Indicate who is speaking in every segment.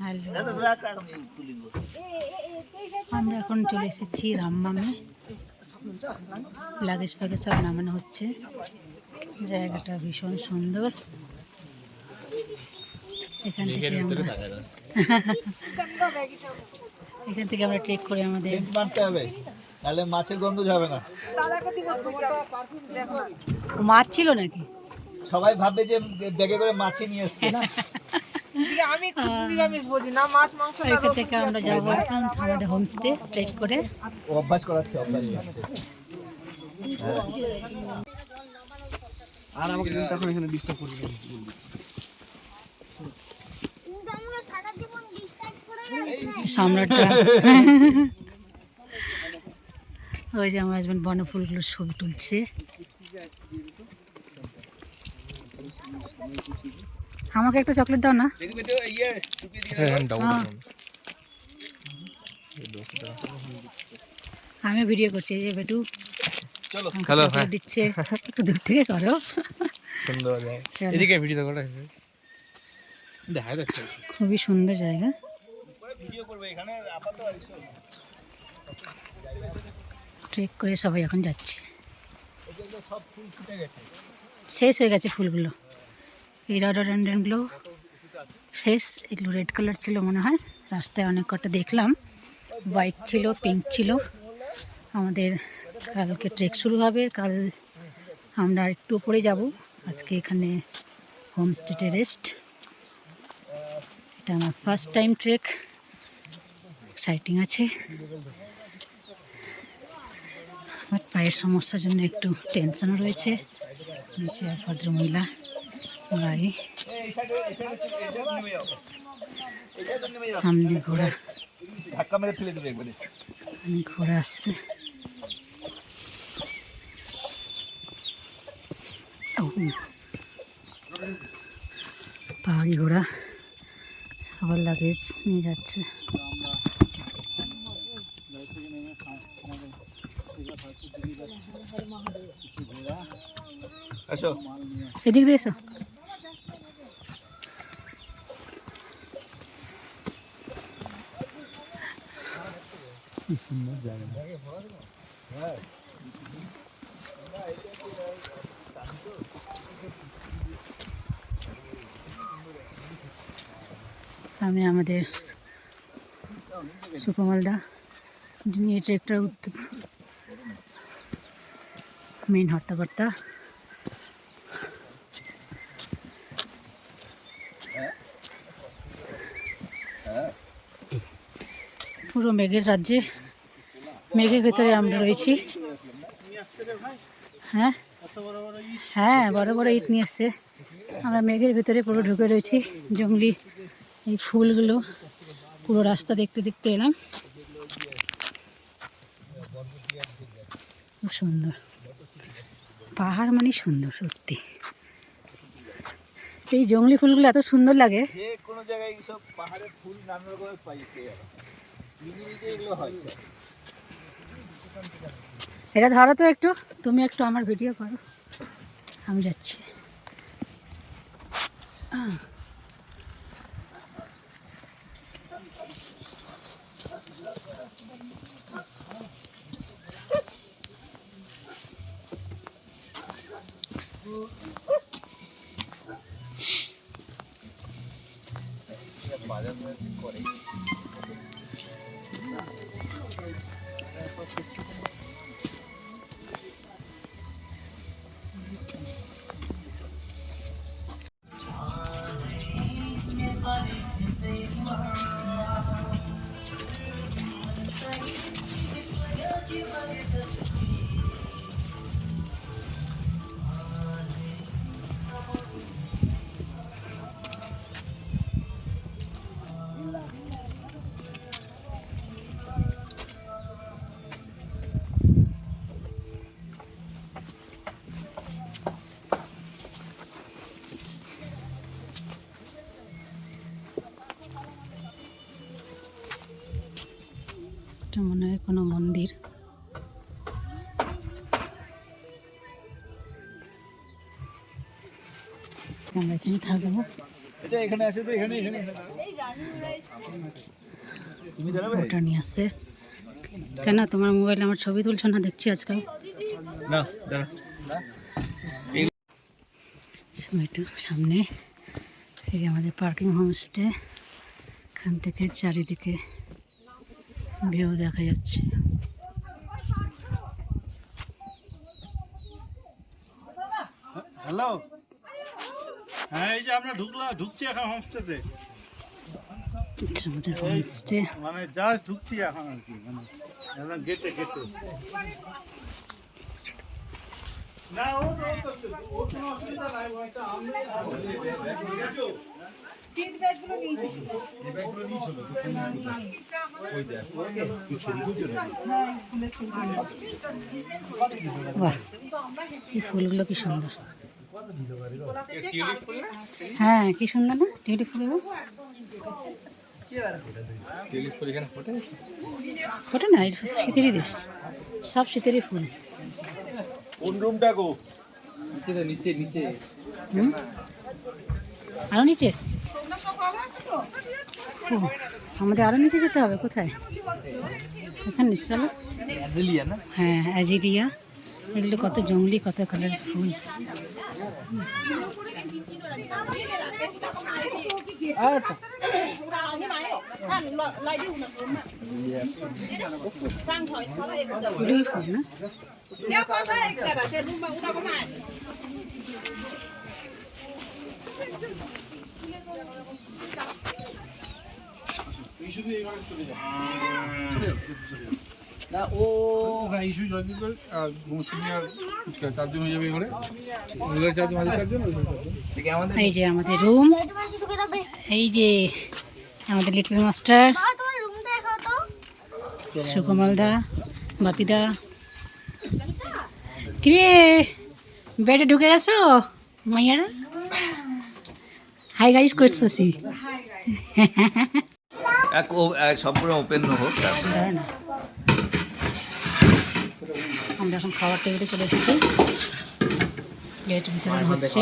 Speaker 1: Hello, আমরা এখন চলে এসেছি রামমামে। লাগেজ ফ্যাগেজ সব নামানো হচ্ছে। জায়গাটা ভীষণ সুন্দর। এখান থেকে আমরা ট্রেক করে আমাদের
Speaker 2: মারতে হবে, তাহলে মাছের গন্ধ যাবে না।
Speaker 1: মাছ ছিল নাকি?
Speaker 2: সবাই ভাববে যে ব্যাগে করে মাছই নিয়ে এসছে না।
Speaker 3: আমি নিরামিষ বুঝি না, মাছ মাংস।
Speaker 1: এখান থেকে আমরা যাবো এখন আমাদের হোমস্টে ট্রেক করে।
Speaker 2: অভ্যাস করাচ্ছে, অভ্যাস করাচ্ছে।
Speaker 4: আর আমাকে তখন এখানে ডিস্টার্ব করবে।
Speaker 1: সম্রাটটা ওই যে আমার হাজবেন্ড বনফুলগুলোর ছবি তুলছে। আমাকে একটা চকলেট দাও না। আমি ভিডিও করছি, এই যে বেটু দিচ্ছে, একটু দূর থেকে করো।
Speaker 4: সুন্দর এদিকে ভিডিও করা দেখা যাচ্ছে,
Speaker 1: খুবই সুন্দর জায়গা। ট্রেক করে সবাই এখন যাচ্ছে। শেষ হয়ে গেছে ফুলগুলো, এই রডোডেনড্রনগুলো শেষ। এগুলো রেড কালার ছিল মনে হয়, রাস্তায় অনেক কটা দেখলাম। হোয়াইট ছিল, পিঙ্ক ছিল। আমাদের কালকে ট্রেক শুরু হবে। কাল আমরা একটু উপরে যাব। আজকে এখানে হোমস্টেতে রেস্ট। এটা আমার ফার্স্ট টাইম ট্রেক, এক্সাইটিং আছে। আমার পায়ের সমস্যার জন্য একটু টেনশনও রয়েছে। নিচে এক ভদ্রমহিলা গাড়ি, সামনে ঘোড়া,
Speaker 2: ধাক্কা মেরে ফেলে দেবে একবারে।
Speaker 1: ঘোড়া আসছে। পাহাড়ি ঘোড়া আবার লাগেজ নিয়ে যাচ্ছে।
Speaker 2: আসো,
Speaker 1: এদিক দিয়ে এসো। আমি আমাদের সুকমলদা, যিনি এই ট্রেকটার মেন হর্তাকর্তা। পুরো মেঘের রাজ্যে, মেঘের ভেতরে আমরা রয়েছি। হ্যাঁ হ্যাঁ, বড় বড় ইট নিয়ে এসছে। আমরা মেঘের ভেতরে পুরো ঢুকে রয়েছি। জঙ্গলি এই ফুলগুলো, পুরো রাস্তা দেখতে দেখতে এলাম। খুব সুন্দর পাহাড়, মানে সুন্দর সত্যি। এই জঙ্গলি ফুলগুলো এত সুন্দর লাগে।
Speaker 2: যে কোনো জায়গায় সব পাহাড়ের ফুল নানা রকমের পাই, এগুলো হয়।
Speaker 1: এটা ধরো তো একটু, তুমি একটু আমার ভিডিও করো, আমি যাচ্ছি। এটা মনে হয় কোনো মন্দির। আমরা এখানে থাকবো।
Speaker 2: এটা এখানে আছে তো এখানে এখানে তুমি জানাবে
Speaker 1: ওটা নিয়ে আসছে কেন? তোমার মোবাইলে আমার ছবি তুলছো না দেখছি আজকাল।
Speaker 2: না দাঁড়া
Speaker 1: একটু সামনে এই যে আমাদের পার্কিং হোমস্টে, এখান থেকে চারিদিকে ভিউ দেখা যাচ্ছে।
Speaker 2: হ্যালো, হ্যাঁ এই যে আমরা ঢুকছি এখন হোমস্টেতে,
Speaker 1: এটা আমাদের হোমস্টে।
Speaker 2: মানে জাস্ট ঢুকছি এখন আর কি, মানে একদম গেটে না ও কোনো অসুবিধা নাই, বলছে আমি
Speaker 1: বাহ, এই ফুলগুলো কি সুন্দর। হ্যাঁ কি সুন্দর না টিউলিপ ফুলগুলো। ফোটে না, এটা শীতেরই দেশ, সব শীতেরই ফুল।
Speaker 2: কোন রুমটা গো?
Speaker 4: নিচে নিচে
Speaker 1: হুম, আরো নিচে। ও, আমাদের আরো নিচে যেতে হবে। কোথায়? এখানে চলো। হ্যাঁ অ্যাজিডিয়া, এগুলো কত জঙ্গলি, কত কালার ফুল।
Speaker 2: আচ্ছা
Speaker 1: ফুলই ফুল না।
Speaker 4: না ও ওখানে ইস্যু জয়দীপ আর মৌসুমি আর ফুচকা 4 জন হয়ে যাবে ঘরে। ওদের 4 জন, আমাদের 4 জন,
Speaker 1: এই যে আমাদের রুম, এই যে আমাদের লিটল মাস্টার, সুকমলদা, বাপিদা। কিরে বেডে ঢুকে গেছো মাইয়ারা? হাই গাইস করতেছি।
Speaker 2: সম্পূর্ণ ওপেন হোক।
Speaker 1: আমরা এখন খাওয়ার টেবিলে চলে এসেছি। প্লেট ভিতরে হচ্ছে,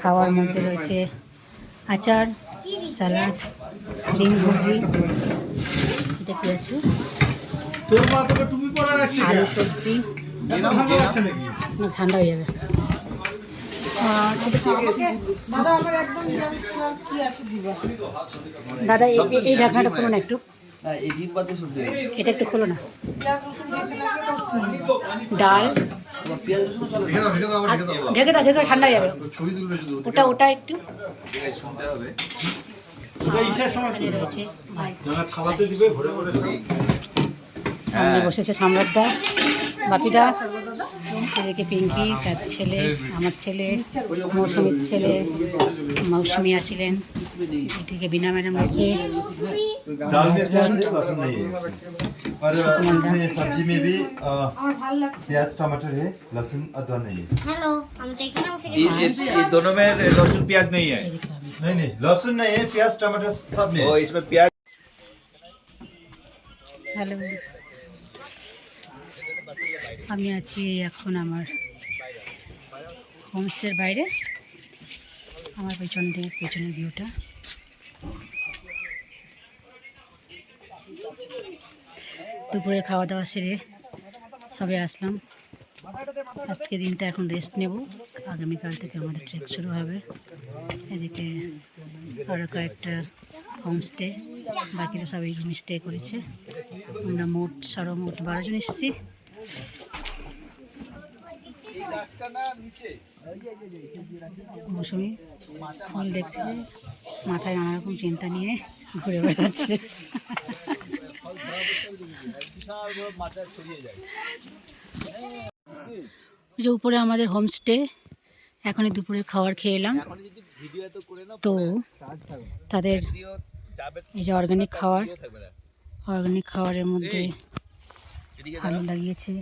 Speaker 1: খাওয়ার মধ্যে রয়েছে আচার, স্যালাড, ডিম ভুজি, এটা কি আছে,
Speaker 2: তোর মা তোকে টুপি পরা রাখছি,
Speaker 1: আলু সবজি।
Speaker 2: এটা ভালো লাগছে নাকি?
Speaker 1: না ঠান্ডা হয়ে যাবে।
Speaker 3: দাদা আমার একদম নিরামিষ খাবার কি আছে দিবা?
Speaker 1: দাদা এই ঢাকনাটা খুলো না একটু,
Speaker 4: এই ডিম পাতে সবজি
Speaker 1: এটা একটু খোলো না।
Speaker 3: পেঁয়াজ রসুন দিয়েছে নাকি কষ্ট?
Speaker 1: ডাল,
Speaker 4: পেঁয়াজ রসুন চলে
Speaker 1: ঢেকে দাও ঢেকে, ঠান্ডা হয়ে যাবে।
Speaker 4: ছবি তুলবে শুধু
Speaker 1: ওটা একটু
Speaker 2: শুনতে হবে।
Speaker 1: এখানে রয়েছে ভাই।
Speaker 2: যারা খাওয়াতে দিবে ভরে ভরে খাও।
Speaker 1: সামনে বসেছে সম্রাটদা, বাপিদা, এদিকে পিঙ্কি, তার ছেলে, আমার ছেলে, মৌসুমীর ছেলে, মৌসুমী আসিলেন, এদিকে বিনা ম্যাডাম রয়েছে,
Speaker 5: दाल में प्याज है, लहसुन नहीं है। और इसमें सब्जी में भी प्याज टमाटर है, लहसुन अदरक नहीं है।
Speaker 6: हेलो हम देखना उसे
Speaker 2: ये दोनों में लहसुन प्याज नहीं है।
Speaker 1: এদিকে আমি।
Speaker 5: नहीं लहसुन नहीं है, प्याज टमाटर सब में
Speaker 2: ओ
Speaker 5: है।
Speaker 2: इसमें प्याज
Speaker 1: হ্যালো, আমি আছি এখন আমার হোমস্টের বাইরে। আমার পেছনের ভিউটা। দুপুরে খাওয়া দাওয়া সেরে সবে আসলাম। আজকে দিনটা এখন রেস্ট নেব, আগামীকাল থেকে আমাদের ট্রেক শুরু হবে। এদিকে আরও কয়েকটা হোমস্টে, বাকিরা সবাই রুমে স্টে করেছে। আমরা মোট 12 জন এসেছি। মৌসুমি ফোন দেখছে, মাথায় নানা রকম চিন্তা নিয়ে ঘুরে বেড়াচ্ছে। যে উপরে আমাদের হোমস্টে, এখনই দুপুরে খাবার খেয়ে এলাম। তো তাদের এই যে অর্গানিক খাবারের মধ্যে আলু লাগিয়েছে,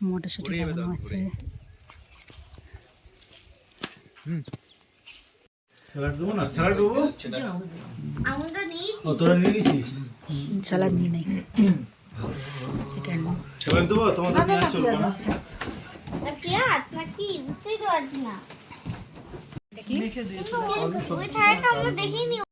Speaker 1: মটরশুঁটি লাগানো আছে।
Speaker 2: স্যালাড দেবো না, স্যালাড দেবো।
Speaker 6: আমরা নিয়ে
Speaker 2: ও তোরা নিয়ে নিছিস?
Speaker 1: সালাদ নিয়ে নেই, চিকেন।
Speaker 2: স্যালাড দেবো, তোমাদের পেঁয়াজ চলবে না।
Speaker 6: পেঁয়াজ নাকি বুঝতেই তো পারছি না। ওই থালাটা আমরা দেখিনি